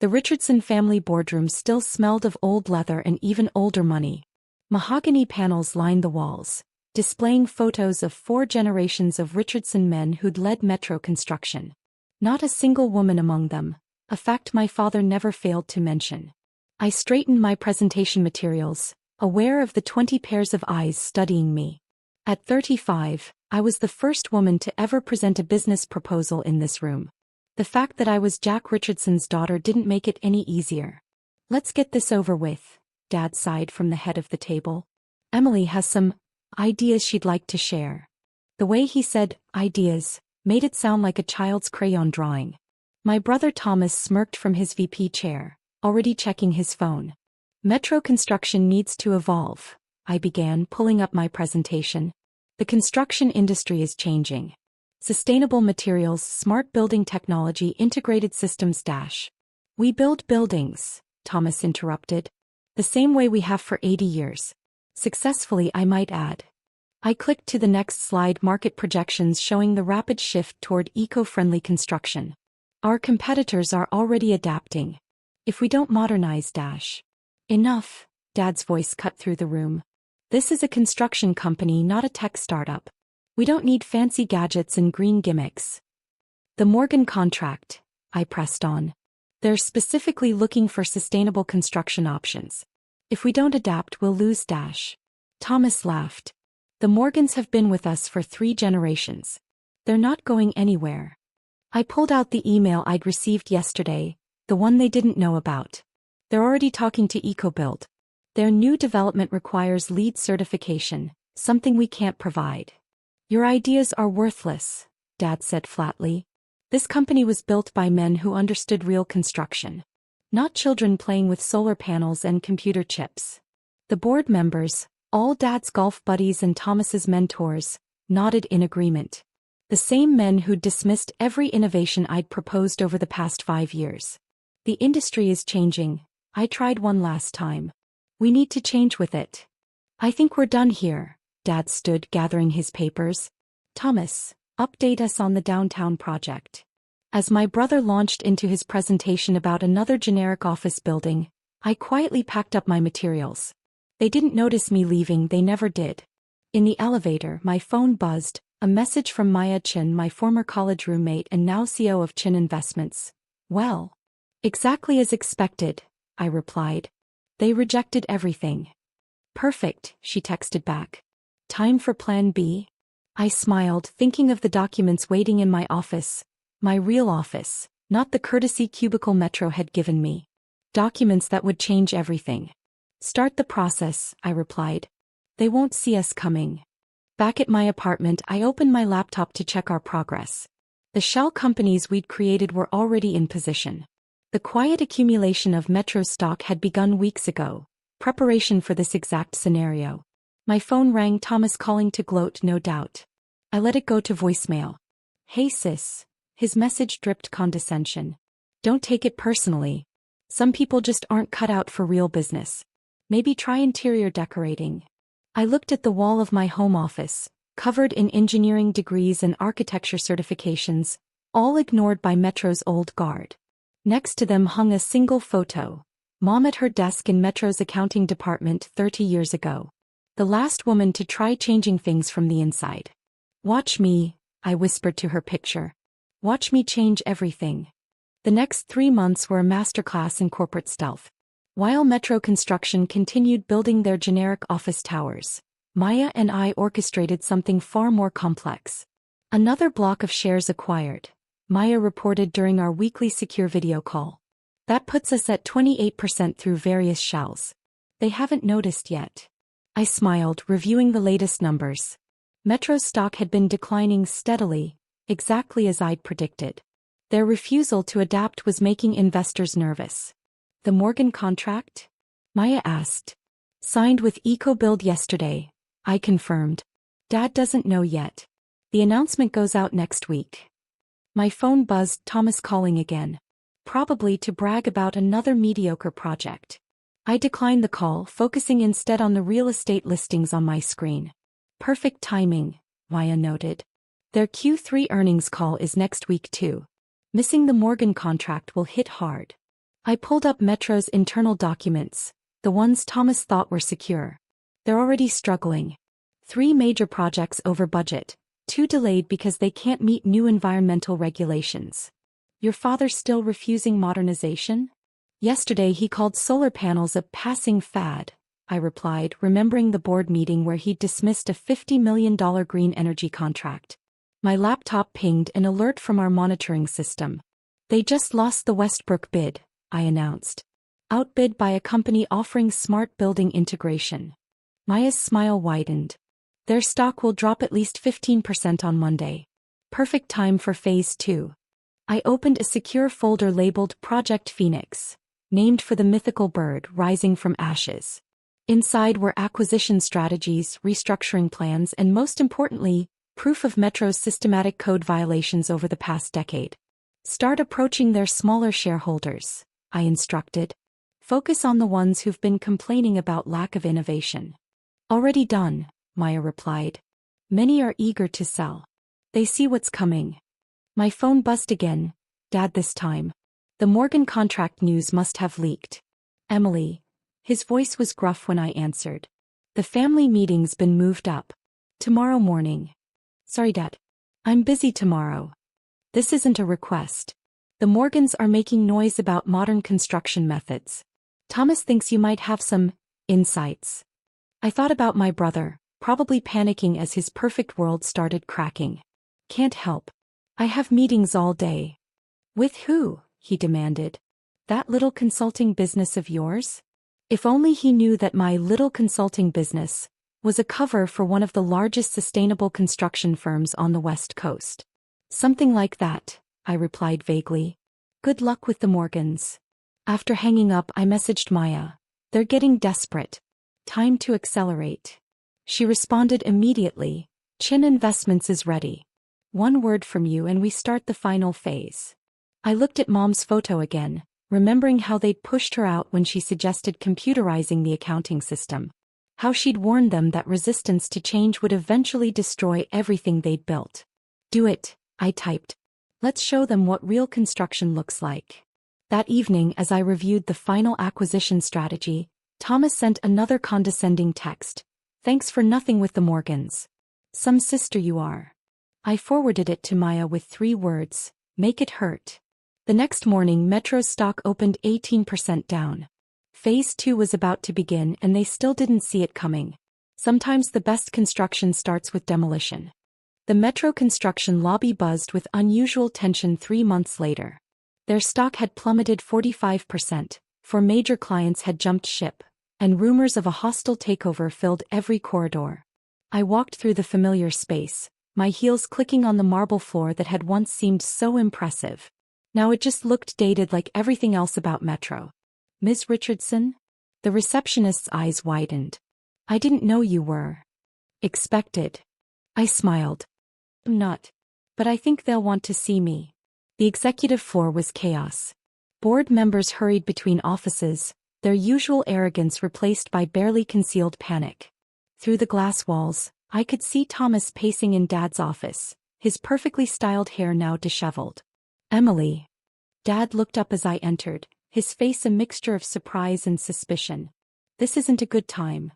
The Richardson family boardroom still smelled of old leather and even older money. Mahogany panels lined the walls, displaying photos of 4 generations of Richardson men who'd led metro construction. Not a single woman among them, a fact my father never failed to mention. I straightened my presentation materials, aware of the 20 pairs of eyes studying me. At 35, I was the first woman to ever present a business proposal in this room. The fact that I was Jack Richardson's daughter didn't make it any easier. "Let's get this over with," Dad sighed from the head of the table. "Emily has some ideas she'd like to share." The way he said ideas made it sound like a child's crayon drawing. My brother Thomas smirked from his VP chair, already checking his phone. "Metro construction needs to evolve," I began, pulling up my presentation. "The construction industry is changing. Sustainable materials, smart building technology, integrated systems " "We build buildings," Thomas interrupted. "The same way we have for 80 years. Successfully, I might add." I clicked to the next slide, market projections showing the rapid shift toward eco-friendly construction. "Our competitors are already adapting. If we don't modernize " "Enough," Dad's voice cut through the room. "This is a construction company, not a tech startup. We don't need fancy gadgets and green gimmicks." "The Morgan contract," I pressed on. "They're specifically looking for sustainable construction options. If we don't adapt, we'll lose " Thomas laughed. "The Morgans have been with us for 3 generations. They're not going anywhere." I pulled out the email I'd received yesterday, the one they didn't know about. "They're already talking to EcoBuild. Their new development requires LEED certification, something we can't provide." "Your ideas are worthless," Dad said flatly. "This company was built by men who understood real construction. Not children playing with solar panels and computer chips." The board members, all Dad's golf buddies and Thomas's mentors, nodded in agreement. The same men who'd dismissed every innovation I'd proposed over the past 5 years. "The industry is changing. I tried one last time. We need to change with it." "I think we're done here." Dad stood, gathering his papers. "Thomas, update us on the downtown project." As my brother launched into his presentation about another generic office building, I quietly packed up my materials. They didn't notice me leaving, they never did. In the elevator, my phone buzzed, a message from Maya Chin, my former college roommate and now CEO of Chin Investments. "Well, exactly as expected," I replied. "They rejected everything." "Perfect," she texted back. "Time for Plan B?" I smiled, thinking of the documents waiting in my office. My real office, not the courtesy cubicle Metro had given me. Documents that would change everything. "Start the process," I replied. "They won't see us coming." Back at my apartment, I opened my laptop to check our progress. The shell companies we'd created were already in position. The quiet accumulation of Metro stock had begun weeks ago, preparation for this exact scenario. My phone rang, Thomas calling to gloat, no doubt. I let it go to voicemail. "Hey sis." His message dripped condescension. "Don't take it personally. Some people just aren't cut out for real business. Maybe try interior decorating." I looked at the wall of my home office, covered in engineering degrees and architecture certifications, all ignored by Metro's old guard. Next to them hung a single photo. Mom at her desk in Metro's accounting department 30 years ago. The last woman to try changing things from the inside. "Watch me," I whispered to her picture. "Watch me change everything." The next 3 months were a masterclass in corporate stealth. While Metro Construction continued building their generic office towers, Maya and I orchestrated something far more complex. "Another block of shares acquired," Maya reported during our weekly secure video call. "That puts us at 28% through various shells. They haven't noticed yet." I smiled, reviewing the latest numbers. Metro's stock had been declining steadily, exactly as I'd predicted. Their refusal to adapt was making investors nervous. "The Morgan contract?" Maya asked. "Signed with EcoBuild yesterday," I confirmed. "Dad doesn't know yet. The announcement goes out next week." My phone buzzed, Thomas calling again. Probably to brag about another mediocre project. I declined the call, focusing instead on the real estate listings on my screen. "Perfect timing," Maya noted. "Their Q3 earnings call is next week too. Missing the Morgan contract will hit hard." I pulled up Metro's internal documents, the ones Thomas thought were secure. They're already struggling. 3 major projects over budget, 2 delayed because they can't meet new environmental regulations. Your father's still refusing modernization? Yesterday he called solar panels a passing fad, I replied, remembering the board meeting where he'd dismissed a $50 million green energy contract. My laptop pinged an alert from our monitoring system. They just lost the Westbrook bid, I announced. Outbid by a company offering smart building integration. Maya's smile widened. Their stock will drop at least 15% on Monday. Perfect time for Phase 2. I opened a secure folder labeled Project Phoenix, named for the mythical bird rising from ashes. Inside were acquisition strategies, restructuring plans, and most importantly, proof of Metro's systematic code violations over the past decade. Start approaching their smaller shareholders, I instructed. Focus on the ones who've been complaining about lack of innovation. Already done, Maya replied. Many are eager to sell. They see what's coming. My phone buzzed again, Dad this time. The Morgan contract news must have leaked. Emily. His voice was gruff when I answered. The family meeting's been moved up. Tomorrow morning. Sorry, Dad. I'm busy tomorrow. This isn't a request. The Morgans are making noise about modern construction methods. Thomas thinks you might have some insights. I thought about my brother, probably panicking as his perfect world started cracking. Can't help. I have meetings all day. With who? He demanded. That little consulting business of yours? If only he knew that my little consulting business was a cover for one of the largest sustainable construction firms on the West Coast. Something like that, I replied vaguely. Good luck with the Morgans. After hanging up, I messaged Maya. They're getting desperate. Time to accelerate. She responded immediately. Chin Investments is ready. 1 word from you and we start the final phase. I looked at Mom's photo again, remembering how they'd pushed her out when she suggested computerizing the accounting system. How she'd warned them that resistance to change would eventually destroy everything they'd built. Do it, I typed. Let's show them what real construction looks like. That evening, as I reviewed the final acquisition strategy, Thomas sent another condescending text. Thanks for nothing with the Morgans. Some sister you are. I forwarded it to Maya with 3 words. Make it hurt. The next morning, Metro's stock opened 18% down. Phase 2 was about to begin and they still didn't see it coming. Sometimes the best construction starts with demolition. The Metro construction lobby buzzed with unusual tension 3 months later. Their stock had plummeted 45%, 4 major clients had jumped ship, and rumors of a hostile takeover filled every corridor. I walked through the familiar space, my heels clicking on the marble floor that had once seemed so impressive. Now it just looked dated like everything else about Metro. Ms. Richardson? The receptionist's eyes widened. I didn't know you were expected. I smiled. I'm not. But I think they'll want to see me. The executive floor was chaos. Board members hurried between offices, their usual arrogance replaced by barely concealed panic. Through the glass walls, I could see Thomas pacing in Dad's office, his perfectly styled hair now disheveled. Emily. Dad looked up as I entered, his face a mixture of surprise and suspicion. This isn't a good time.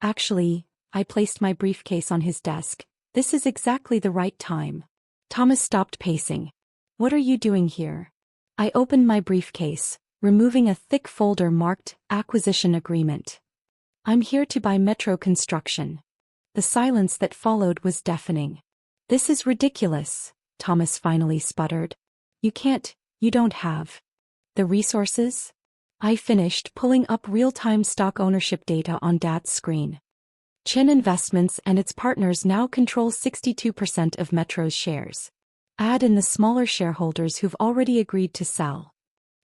Actually, I placed my briefcase on his desk. This is exactly the right time. Thomas stopped pacing. What are you doing here? I opened my briefcase, removing a thick folder marked Acquisition Agreement. I'm here to buy Metro Construction. The silence that followed was deafening. This is ridiculous, Thomas finally sputtered. You don't have the resources? I finished, pulling up real-time stock ownership data on Dad's screen. Chin Investments and its partners now control 62% of Metro's shares. Add in the smaller shareholders who've already agreed to sell.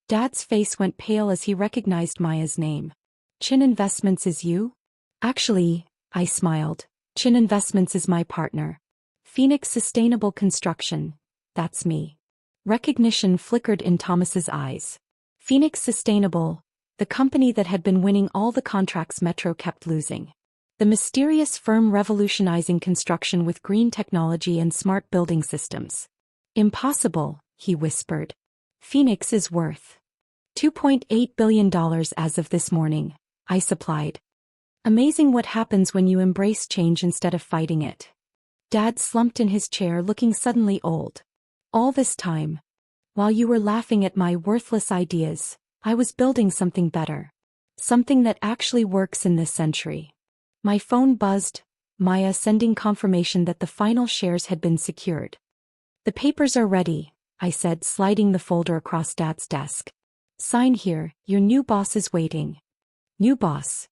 Dad's face went pale as he recognized Maya's name. Chin Investments is you? Actually, I smiled. Chin Investments is my partner. Phoenix Sustainable Construction, that's me. Recognition flickered in Thomas's eyes. Phoenix Sustainable, the company that had been winning all the contracts Metro kept losing. The mysterious firm revolutionizing construction with green technology and smart building systems. Impossible, he whispered. Phoenix is worth $2.8 billion as of this morning, I supplied. Amazing what happens when you embrace change instead of fighting it. Dad slumped in his chair looking suddenly old. All this time, while you were laughing at my worthless ideas, I was building something better. Something that actually works in this century. My phone buzzed, Maya sending confirmation that the final shares had been secured. The papers are ready, I said, sliding the folder across Dad's desk. Sign here, your new boss is waiting. New boss?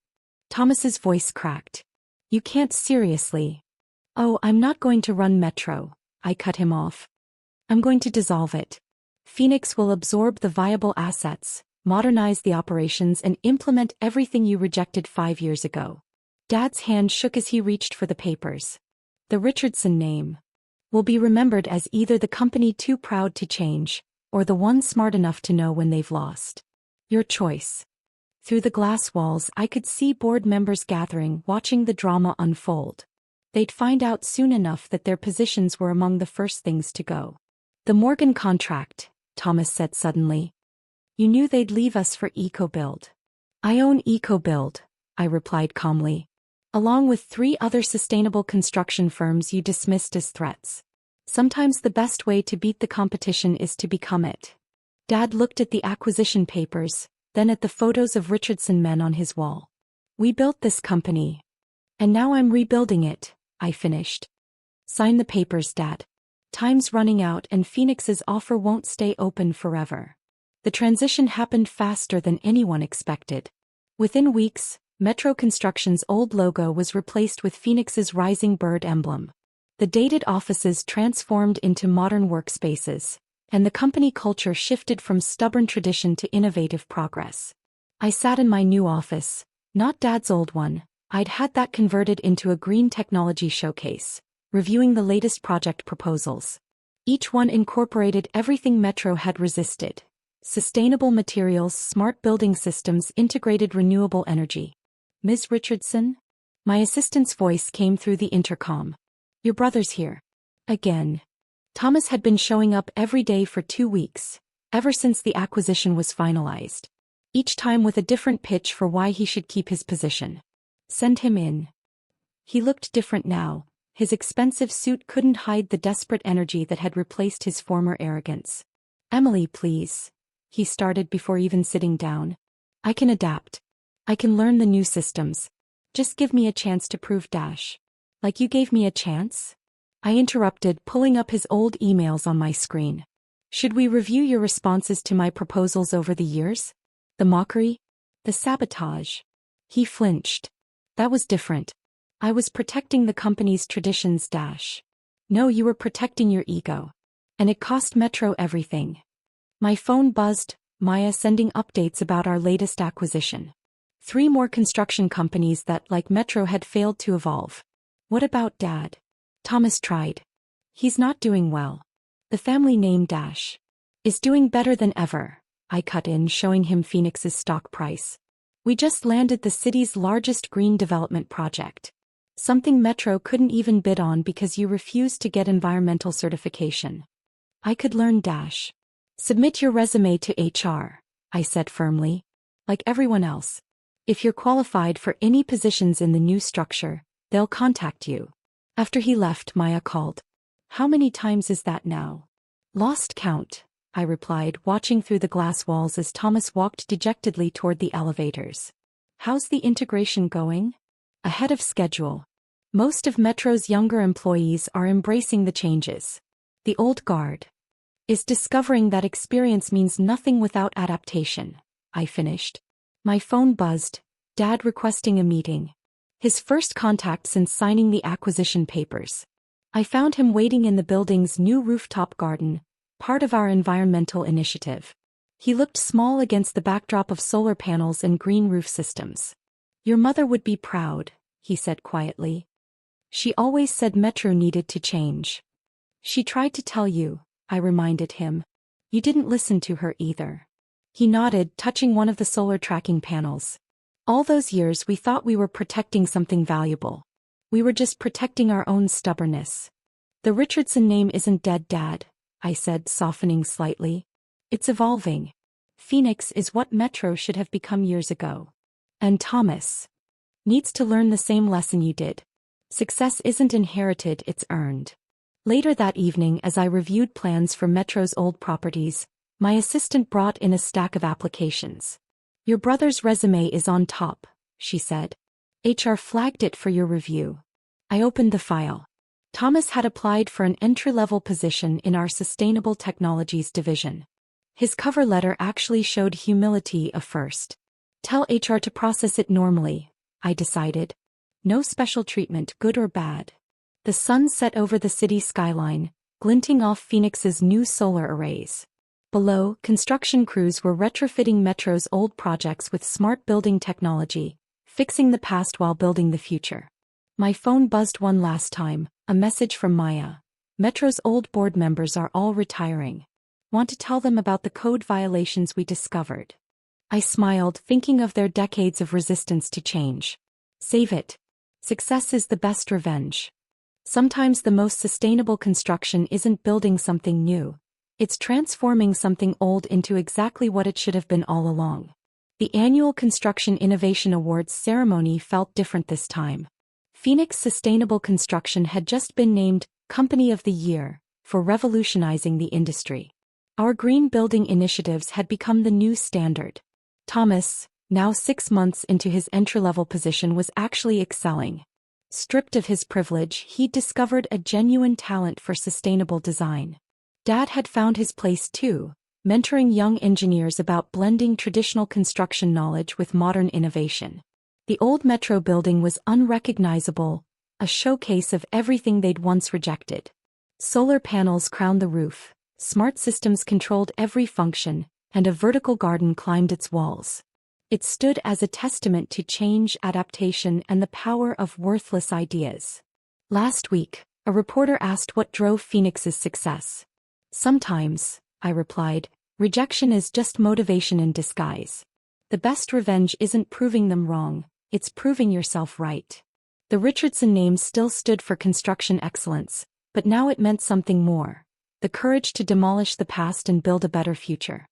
Thomas's voice cracked. You can't seriously. Oh, I'm not going to run Metro, I cut him off. I'm going to dissolve it. Phoenix will absorb the viable assets, modernize the operations and implement everything you rejected 5 years ago. Dad's hand shook as he reached for the papers. The Richardson name will be remembered as either the company too proud to change, or the one smart enough to know when they've lost. Your choice. Through the glass walls I could see board members gathering, watching the drama unfold. They'd find out soon enough that their positions were among the first things to go. The Morgan contract, Thomas said suddenly. You knew they'd leave us for EcoBuild. I own EcoBuild, I replied calmly. Along with 3 other sustainable construction firms you dismissed as threats. Sometimes the best way to beat the competition is to become it. Dad looked at the acquisition papers, then at the photos of Richardson men on his wall. We built this company. And now I'm rebuilding it, I finished. Sign the papers, Dad. Time's running out and Phoenix's offer won't stay open forever. The transition happened faster than anyone expected. Within weeks, Metro Construction's old logo was replaced with Phoenix's rising bird emblem. The dated offices transformed into modern workspaces, and the company culture shifted from stubborn tradition to innovative progress. I sat in my new office, not Dad's old one. I'd had that converted into a green technology showcase, reviewing the latest project proposals. Each one incorporated everything Metro had resisted. Sustainable materials, smart building systems, integrated renewable energy. Ms. Richardson? My assistant's voice came through the intercom. Your brother's here. Again. Thomas had been showing up every day for 2 weeks, ever since the acquisition was finalized. Each time with a different pitch for why he should keep his position. Send him in. He looked different now. His expensive suit couldn't hide the desperate energy that had replaced his former arrogance. Emily, please. He started before even sitting down. I can adapt. I can learn the new systems. Just give me a chance to prove dash. Like you gave me a chance? I interrupted, pulling up his old emails on my screen. Should we review your responses to my proposals over the years? The mockery? The sabotage? He flinched. That was different. I was protecting the company's traditions dash. No, you were protecting your ego. And it cost Metro everything. My phone buzzed, Maya sending updates about our latest acquisition. 3 more construction companies that, like Metro, had failed to evolve. What about Dad? Thomas tried. He's not doing well. The family name dash is doing better than ever. I cut in, showing him Phoenix's stock price. We just landed the city's largest green development project. Something Metro couldn't even bid on because you refused to get environmental certification. I could learn dash. Submit your resume to HR, I said firmly. Like everyone else. If you're qualified for any positions in the new structure, they'll contact you. After he left, Maya called. How many times is that now? Lost count, I replied, watching through the glass walls as Thomas walked dejectedly toward the elevators. How's the integration going? Ahead of schedule. Most of Metro's younger employees are embracing the changes. The old guard is discovering that experience means nothing without adaptation, I finished. My phone buzzed, Dad requesting a meeting. His first contact since signing the acquisition papers. I found him waiting in the building's new rooftop garden, part of our environmental initiative. He looked small against the backdrop of solar panels and green roof systems. Your mother would be proud, he said quietly. She always said Metro needed to change. She tried to tell you, I reminded him. You didn't listen to her either. He nodded, touching one of the solar tracking panels. All those years we thought we were protecting something valuable. We were just protecting our own stubbornness. The Richardson name isn't dead, Dad, I said, softening slightly. It's evolving. Phoenix is what Metro should have become years ago. And Thomas needs to learn the same lesson you did. Success isn't inherited, it's earned. Later that evening, as I reviewed plans for Metro's old properties, my assistant brought in a stack of applications. Your brother's resume is on top, she said. HR flagged it for your review. I opened the file. Thomas had applied for an entry-level position in our Sustainable Technologies division. His cover letter actually showed humility first. Tell HR to process it normally, I decided. No special treatment, good or bad. The sun set over the city skyline, glinting off Phoenix's new solar arrays. Below, construction crews were retrofitting Metro's old projects with smart building technology, fixing the past while building the future. My phone buzzed one last time, a message from Maya. Metro's old board members are all retiring. Want to tell them about the code violations we discovered. I smiled, thinking of their decades of resistance to change. Save it. Success is the best revenge. Sometimes the most sustainable construction isn't building something new. It's transforming something old into exactly what it should have been all along. The annual Construction Innovation Awards ceremony felt different this time. Phoenix Sustainable Construction had just been named Company of the Year for revolutionizing the industry. Our green building initiatives had become the new standard. Thomas, now 6 months into his entry-level position, was actually excelling. Stripped of his privilege, he'd discovered a genuine talent for sustainable design. Dad had found his place too, mentoring young engineers about blending traditional construction knowledge with modern innovation. The old Metro building was unrecognizable, a showcase of everything they'd once rejected. Solar panels crowned the roof, smart systems controlled every function, and a vertical garden climbed its walls. It stood as a testament to change, adaptation, and the power of worthless ideas. Last week, a reporter asked what drove Phoenix's success. Sometimes, I replied, rejection is just motivation in disguise. The best revenge isn't proving them wrong, it's proving yourself right. The Richardson name still stood for construction excellence, but now it meant something more: the courage to demolish the past and build a better future.